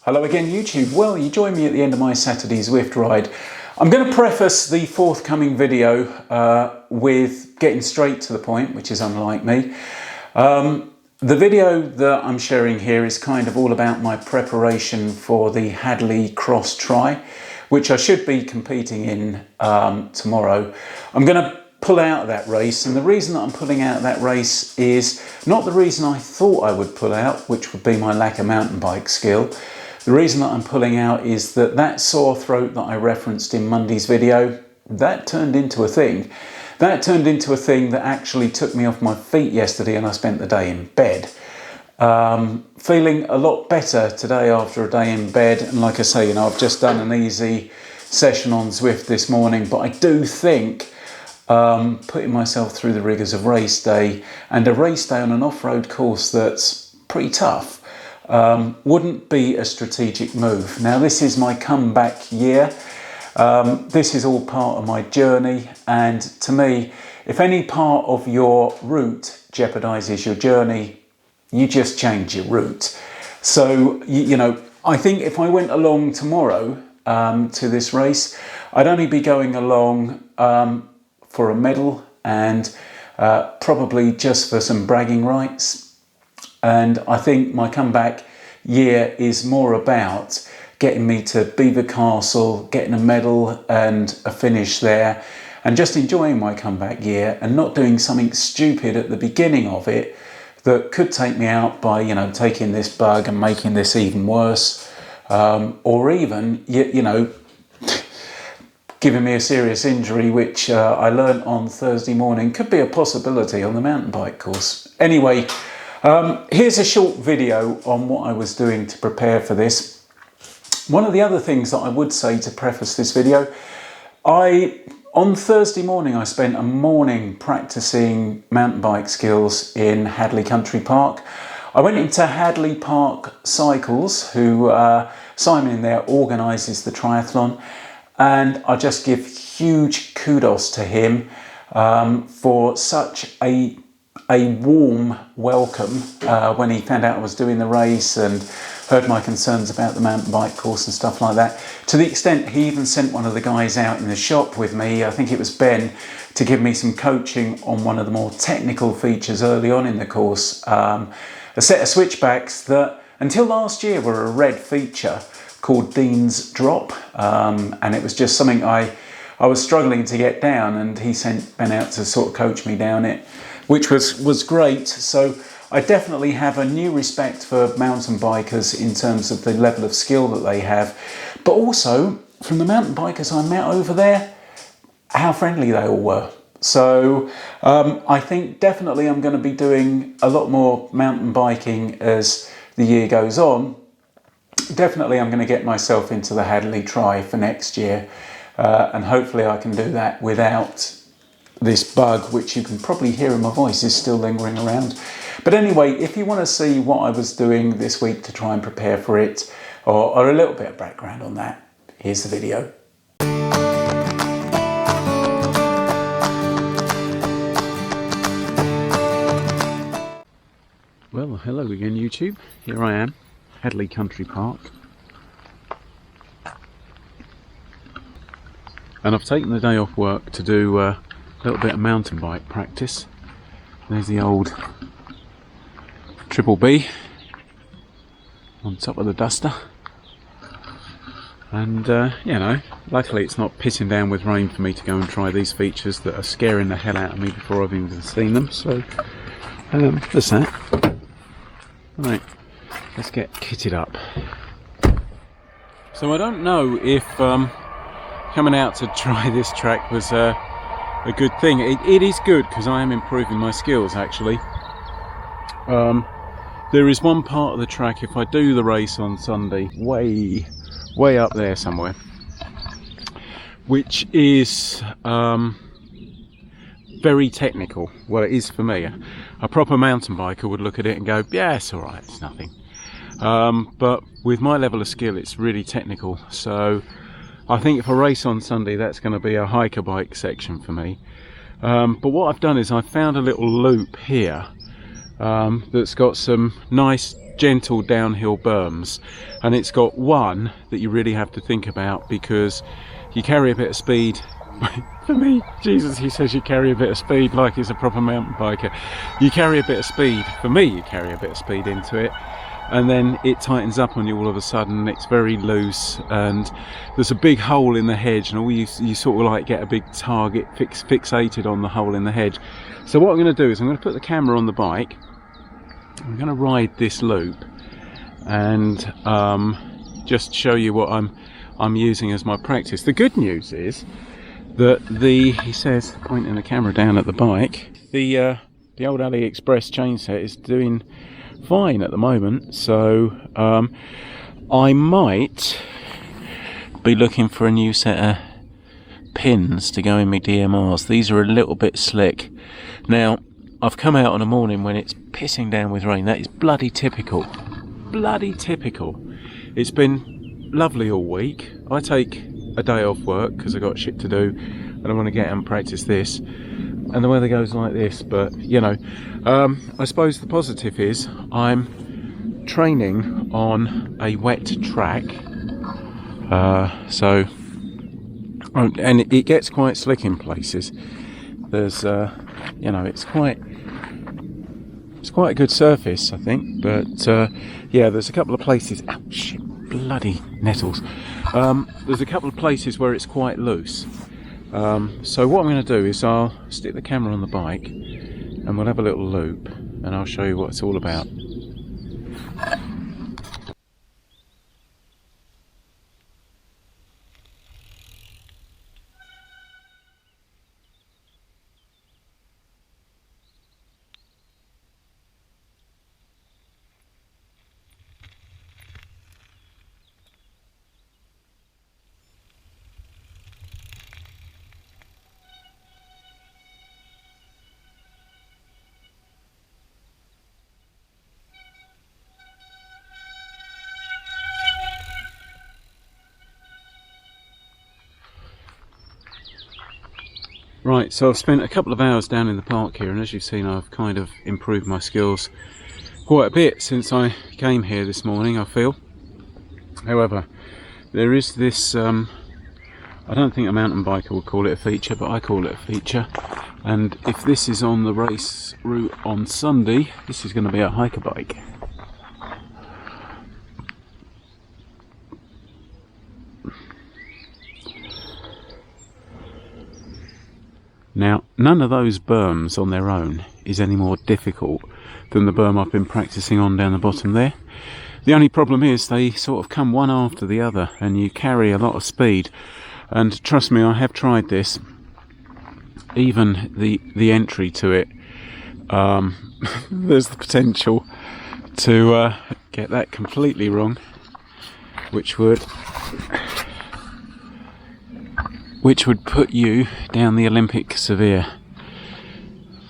Hello again YouTube. Well, you join me at the end of my Saturday Zwift ride. I'm going to preface the forthcoming video with getting straight to the point, which is unlike me. The video that I'm sharing here is kind of all about my preparation for the Hadleigh cross tri, which I should be competing in tomorrow. I'm going to pull out of that race, and the reason that I'm pulling out of that race is not the reason I thought I would pull out, which would be my lack of mountain bike skill. The reason that I'm pulling out is that sore throat that I referenced in Monday's video, that turned into a thing. That turned into a thing that actually took me off my feet yesterday, and I spent the day in bed. Feeling a lot better today after a day in bed, and like I say, I've just done an easy session on Zwift this morning, but I do think putting myself through the rigours of race day, and a race day on an off-road course that's pretty tough, wouldn't be a strategic move. Now, this is my comeback year. This is all part of my journey, and to me, if any part of your route jeopardises your journey, you just change your route. So, I think if I went along tomorrow to this race, I'd only be going along for a medal and probably just for some bragging rights. And I think my comeback year is more about getting me to Beaver Castle, getting a medal and a finish there, and just enjoying my comeback year and not doing something stupid at the beginning of it that could take me out by, taking this bug and making this even worse, or even, giving me a serious injury, which I learnt on Thursday morning could be a possibility on the mountain bike course. Anyway, here's a short video on what I was doing to prepare for this. One of the other things that I would say to preface this video, on Thursday morning I spent a morning practicing mountain bike skills in Hadleigh Country Park. I went into Hadleigh Park Cycles, who Simon in there organises the triathlon, and I just give huge kudos to him for such a warm welcome when he found out I was doing the race and heard my concerns about the mountain bike course and stuff like that. To the extent he even sent one of the guys out in the shop with me, I think it was Ben, to give me some coaching on one of the more technical features early on in the course. A set of switchbacks that until last year were a red feature called Deane's Drop, and it was just something I was struggling to get down, and he sent Ben out to sort of coach me down it, which was great. So I definitely have a new respect for mountain bikers in terms of the level of skill that they have, but also from the mountain bikers I met over there, how friendly they all were. So I think definitely I'm going to be doing a lot more mountain biking as the year goes on. Definitely I'm going to get myself into the Hadleigh Tri for next year, and hopefully I can do that without this bug, which you can probably hear in my voice is still lingering around. But anyway, if you want to see what I was doing this week to try and prepare for it, or a little bit of background on that, here's the video. Well, hello again YouTube. Here I am, Hadleigh Country Park. And I've taken the day off work to do a little bit of mountain bike practice. There's the old Triple B on top of the duster, and luckily it's not pissing down with rain for me to go and try these features that are scaring the hell out of me before I've even seen them. So that's that. Right, let's get kitted up. So I don't know if coming out to try this track was a good thing. It is good because I am improving my skills actually. There is one part of the track, if I do the race on Sunday, way up there somewhere, which is very technical. Well, it is for me. A proper mountain biker would look at it and go, yeah, it's alright, it's nothing. But with my level of skill, it's really technical. So I think if I race on Sunday, that's going to be a hiker bike section for me. But what I've done is I've found a little loop here that's got some nice gentle downhill berms, and it's got one that you really have to think about, because you carry a bit of speed. For me, Jesus, he says you carry a bit of speed like he's a proper mountain biker. You carry a bit of speed. For me, you carry a bit of speed into it, and then it tightens up on you all of a sudden. It's very loose, and there's a big hole in the hedge, and all you sort of like get a big target fixated on the hole in the hedge. So what I'm going to do is I'm going to put the camera on the bike. I'm going to ride this loop and just show you what I'm using as my practice. The good news is that he says, pointing the camera down at the bike, the old AliExpress chain set is doing fine at the moment, so I might be looking for a new set of pins to go in my DMRs. These are a little bit slick. Now, I've come out on a morning when it's pissing down with rain. That is bloody typical. Bloody typical. It's been lovely all week. I take a day off work because I've got shit to do and I want to get out and practice this, and the weather goes like this. But you know, I suppose the positive is I'm training on a wet track, so and it gets quite slick in places. There's you know, it's quite a good surface, I think, but yeah, there's a couple of places, oh shit, bloody nettles, there's a couple of places where it's quite loose. So what I'm going to do is I'll stick the camera on the bike and we'll have a little loop and I'll show you what it's all about. Right, so I've spent a couple of hours down in the park here, and as you've seen, I've kind of improved my skills quite a bit since I came here this morning, I feel. However, there is this, I don't think a mountain biker would call it a feature, but I call it a feature. And if this is on the race route on Sunday, this is going to be a hiker bike. Now, none of those berms on their own is any more difficult than the berm I've been practicing on down the bottom there. The only problem is they sort of come one after the other and you carry a lot of speed. And trust me, I have tried this. Even the entry to it, there's the potential to get that completely wrong, which would put you down the Olympic severe.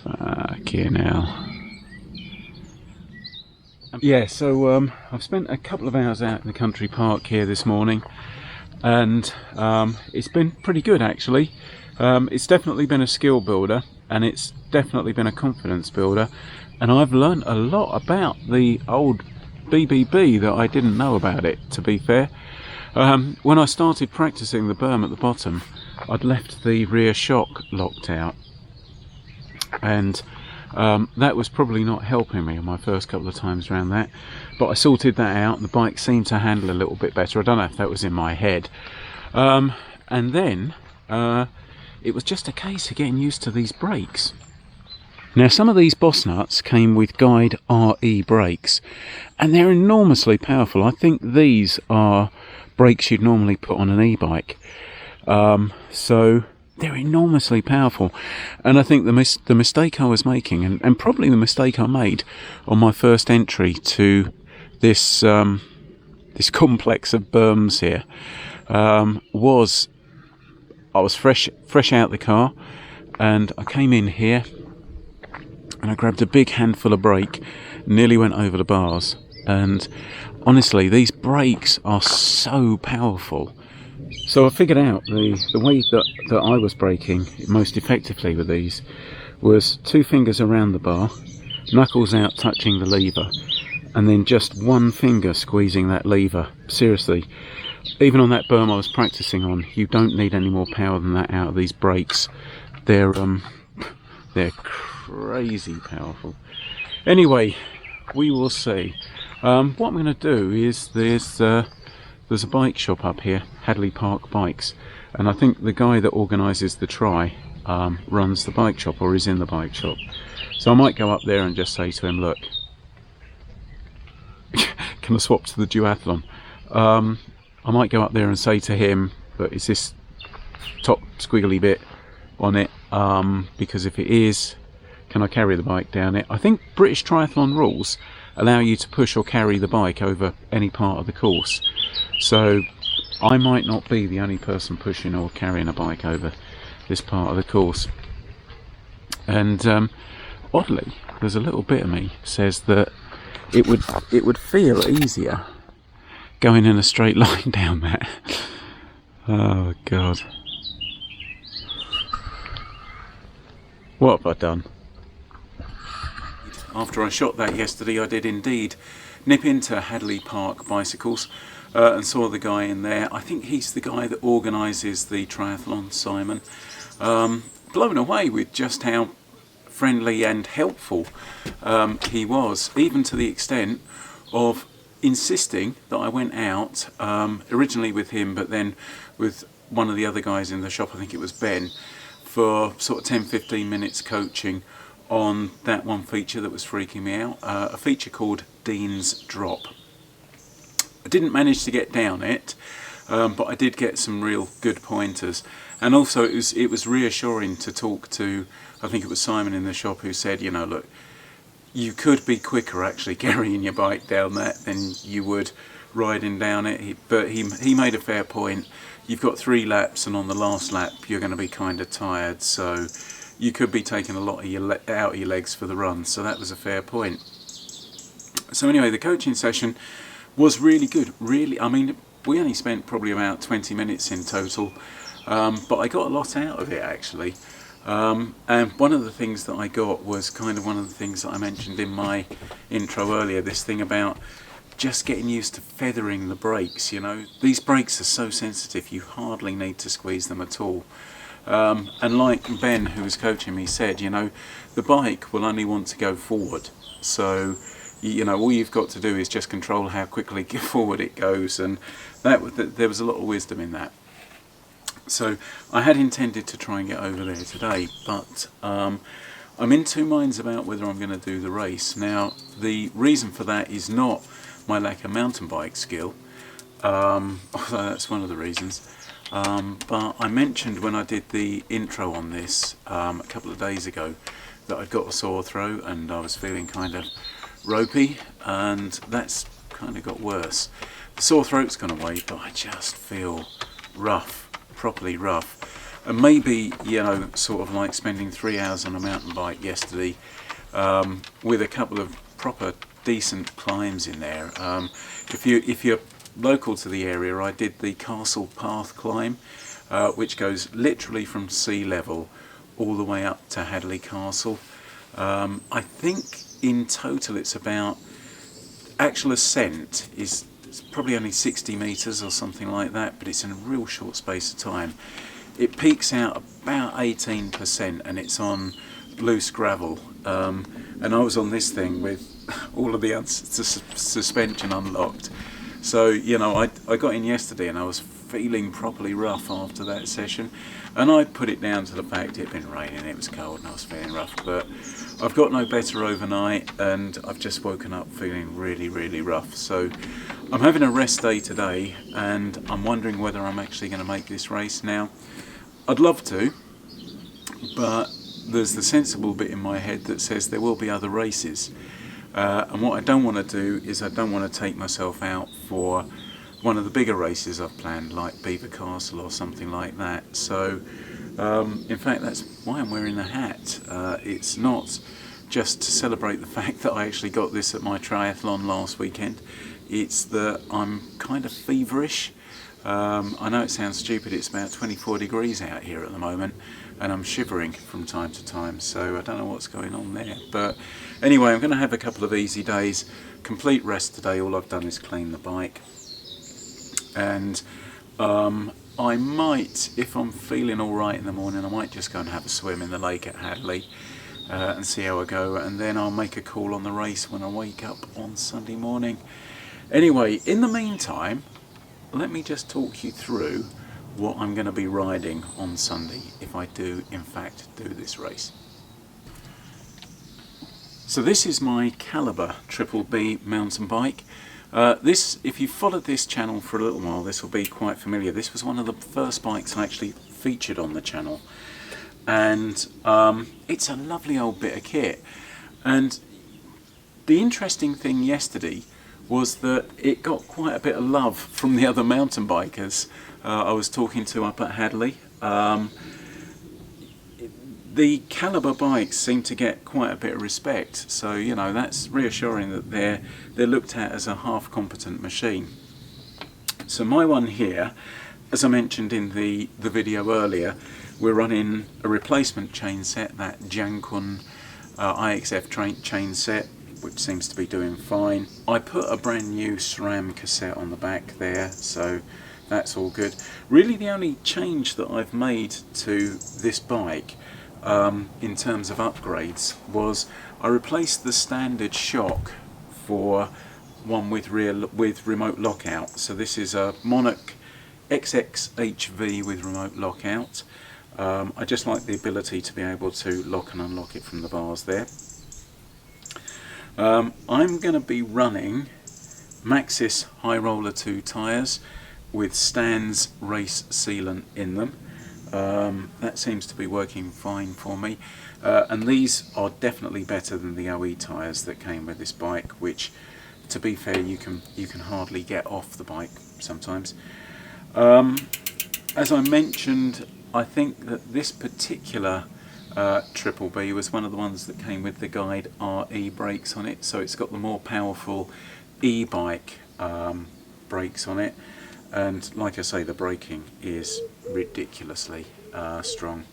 Fucking hell. Yeah, so I've spent a couple of hours out in the country park here this morning, and it's been pretty good actually. It's definitely been a skill builder, and it's definitely been a confidence builder, and I've learned a lot about the old BBB that I didn't know about it, to be fair. When I started practicing the berm at the bottom, I'd left the rear shock locked out, and that was probably not helping me on my first couple of times around that, but I sorted that out and the bike seemed to handle a little bit better. I don't know if that was in my head. And then it was just a case of getting used to these brakes. Now, some of these Bossnuts came with Guide RE brakes, and they're enormously powerful. I think these are brakes you'd normally put on an e-bike. So they're enormously powerful, and I think the mistake I was making, and probably the mistake I made on my first entry to this this complex of berms here, was I was fresh out the car, and I came in here and I grabbed a big handful of brake, nearly went over the bars, and honestly, these brakes are so powerful. So I figured out the way that I was braking most effectively with these was 2 fingers around the bar, knuckles out touching the lever, and then just one finger squeezing that lever. Seriously, even on that berm I was practicing on, you don't need any more power than that out of these brakes. They're crazy powerful. Anyway, we will see. What I'm going to do is there's a bike shop up here, Hadleigh Park Bikes, and I think the guy that organises the try runs the bike shop, or is in the bike shop. So I might go up there and just say to him, look, can I swap to the duathlon? I might go up there and say to him, look, is this top squiggly bit on it? Because if it is, can I carry the bike down it? I think British triathlon rules allow you to push or carry the bike over any part of the course. So I might not be the only person pushing or carrying a bike over this part of the course. And oddly, there's a little bit of me says that it would feel easier going in a straight line down that. Oh God. What have I done? After I shot that yesterday, I did indeed nip into Hadleigh Park Bicycles and saw the guy in there. I think he's the guy that organises the triathlon, Simon. Blown away with just how friendly and helpful he was, even to the extent of insisting that I went out, originally with him, but then with one of the other guys in the shop, I think it was Ben, for sort of 10-15 minutes coaching on that one feature that was freaking me out, a feature called Deane's Drop. I didn't manage to get down it, but I did get some real good pointers, and also it was reassuring to talk to, I think it was Simon in the shop, who said, you know, look, you could be quicker actually carrying your bike down that than you would riding down it, but he made a fair point. You've got 3 laps, and on the last lap you're going to be kind of tired, so you could be taking a lot of out of your legs for the run. So that was a fair point. So anyway, the coaching session was really good. Really, I mean, we only spent probably about 20 minutes in total, but I got a lot out of it actually. And one of the things that I got was kind of one of the things that I mentioned in my intro earlier, this thing about just getting used to feathering the brakes. You know, these brakes are so sensitive, you hardly need to squeeze them at all. And like Ben, who was coaching me, said, you know, the bike will only want to go forward. So, you know, all you've got to do is just control how quickly forward it goes. And there was a lot of wisdom in that. So I had intended to try and get over there today, but I'm in 2 minds about whether I'm going to do the race. Now, the reason for that is not my lack of mountain bike skill, although that's one of the reasons. But I mentioned when I did the intro on this a couple of days ago that I'd got a sore throat and I was feeling kind of ropey, and that's kind of got worse. The sore throat's gone away, but I just feel rough, properly rough. And maybe, you know, sort of like spending 3 hours on a mountain bike yesterday with a couple of proper decent climbs in there. If you're local to the area, I did the Castle Path climb, which goes literally from sea level all the way up to Hadleigh Castle. I think in total it's about, actual ascent is probably only 60 metres or something like that, but it's in a real short space of time. It peaks out about 18% and it's on loose gravel. And I was on this thing with all of the suspension unlocked. So, you know, I got in yesterday and I was feeling properly rough after that session, and I put it down to the fact it had been raining, it was cold and I was feeling rough, but I've got no better overnight and I've just woken up feeling really, really rough. So I'm having a rest day today and I'm wondering whether I'm actually going to make this race now. I'd love to, but there's the sensible bit in my head that says there will be other races. And what I don't want to do is I don't want to take myself out for one of the bigger races I've planned, like Beaver Castle or something like that. So, in fact, that's why I'm wearing the hat. It's not just to celebrate the fact that I actually got this at my triathlon last weekend. It's that I'm kind of feverish. I know it sounds stupid, it's about 24 degrees out here at the moment and I'm shivering from time to time, so I don't know what's going on there. But anyway, I'm going to have a couple of easy days, complete rest today. All I've done is clean the bike, and I might, if I'm feeling alright in the morning, I might just go and have a swim in the lake at Hadleigh and see how I go, and then I'll make a call on the race when I wake up on Sunday morning. Anyway, in the meantime, let me just talk you through what I'm going to be riding on Sunday if I do in fact do this race. So this is my Calibre BBB mountain bike. This, if you've followed this channel for a little while, this will be quite familiar. This was one of the first bikes I actually featured on the channel, and it's a lovely old bit of kit. And the interesting thing yesterday was that it got quite a bit of love from the other mountain bikers I was talking to up at Hadleigh. The Calibre bikes seem to get quite a bit of respect, so you know, that's reassuring that they're looked at as a half competent machine. So my one here, as I mentioned in the video earlier, we're running a replacement chain set, that Jankun IXF chain set, which seems to be doing fine. I put a brand new SRAM cassette on the back there, so that's all good. Really the only change that I've made to this bike in terms of upgrades was I replaced the standard shock for one with remote lockout. So this is a Monarch XXHV with remote lockout. I just like the ability to be able to lock and unlock it from the bars there. I'm going to be running Maxxis High Roller 2 tyres with Stan's race sealant in them. That seems to be working fine for me, and these are definitely better than the OE tyres that came with this bike, which, to be fair, you can hardly get off the bike sometimes. As I mentioned, I think that this particular BBB was one of the ones that came with the Guide RE brakes on it, so it's got the more powerful e-bike brakes on it, and like I say, the braking is ridiculously strong.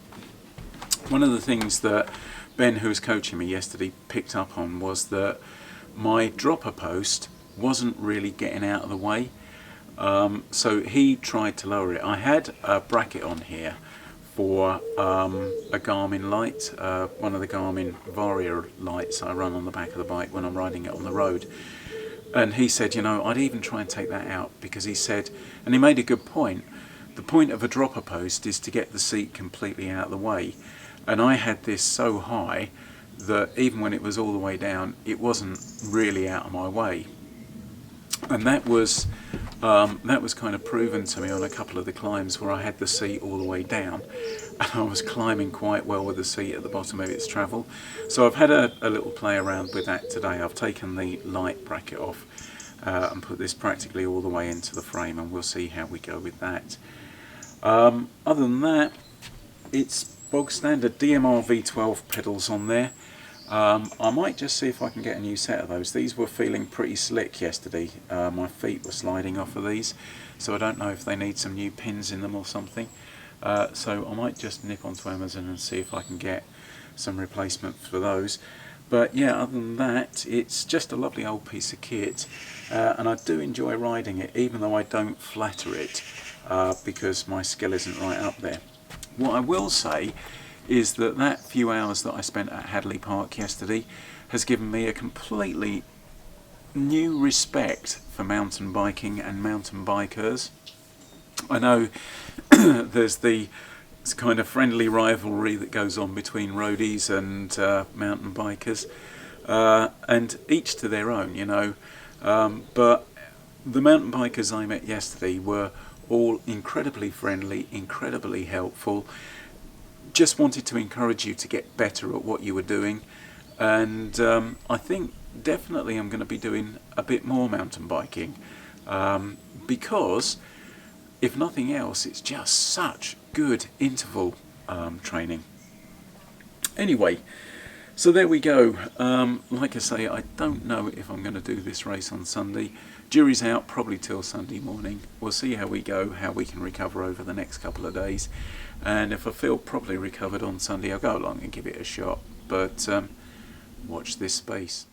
One of the things that Ben, who was coaching me yesterday, picked up on was that my dropper post wasn't really getting out of the way, so he tried to lower it. I had a bracket on here for a Garmin light, one of the Garmin Varia lights I run on the back of the bike when I'm riding it on the road. And he said, you know, I'd even try and take that out, because he said, and he made a good point, the point of a dropper post is to get the seat completely out of the way. And I had this so high that even when it was all the way down, it wasn't really out of my way. And that was kind of proven to me on a couple of the climbs where I had the seat all the way down, and I was climbing quite well with the seat at the bottom of its travel. So I've had a little play around with that today. I've taken the light bracket off and put this practically all the way into the frame, and we'll see how we go with that. Other than that, it's bog standard DMR V12 pedals on there. I might just see if I can get a new set of those. These were feeling pretty slick yesterday. My feet were sliding off of these, so I don't know if they need some new pins in them or something. So I might just nip onto Amazon and see if I can get some replacements for those. But yeah, other than that, it's just a lovely old piece of kit, and I do enjoy riding it, even though I don't flatter it because my skill isn't right up there. What I will say is that few hours that I spent at Hadleigh Park yesterday has given me a completely new respect for mountain biking and mountain bikers. I know there's the kind of friendly rivalry that goes on between roadies and mountain bikers, and each to their own, you know, but the mountain bikers I met yesterday were all incredibly friendly, incredibly helpful, just wanted to encourage you to get better at what you were doing. And I think definitely I'm going to be doing a bit more mountain biking, because if nothing else, it's just such good interval training. Anyway, So there we go. Like I say, I don't know if I'm going to do this race on Sunday. Jury's out probably till Sunday morning. We'll see how we go, how we can recover over the next couple of days. And if I feel properly recovered on Sunday, I'll go along and give it a shot. But watch this space.